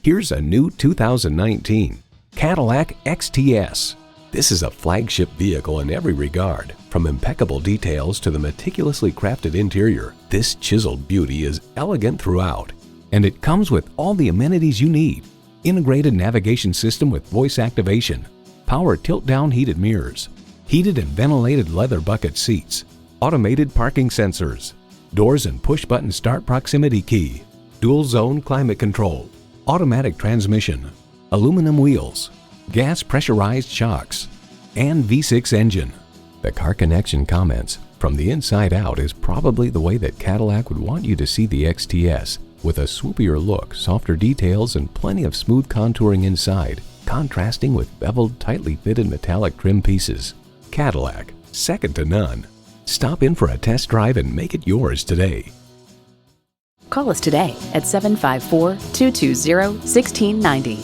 Here's a new 2019 Cadillac XTS. This is a flagship vehicle in every regard. From impeccable details to the meticulously crafted interior, this chiseled beauty is elegant throughout. And it comes with all the amenities you need. Integrated navigation system with voice activation, power tilt-down heated mirrors, heated and ventilated leather bucket seats, automated parking sensors, doors and push-button start proximity key, dual-zone climate control, automatic transmission, aluminum wheels, gas pressurized shocks, and V6 engine. The Car Connection comments, "From the inside out is probably the way that Cadillac would want you to see the XTS, with a swoopier look, softer details, and plenty of smooth contouring inside, contrasting with beveled, tightly fitted metallic trim pieces. Cadillac, second to none." Stop in for a test drive and make it yours today. Call us today at 754-220-1690.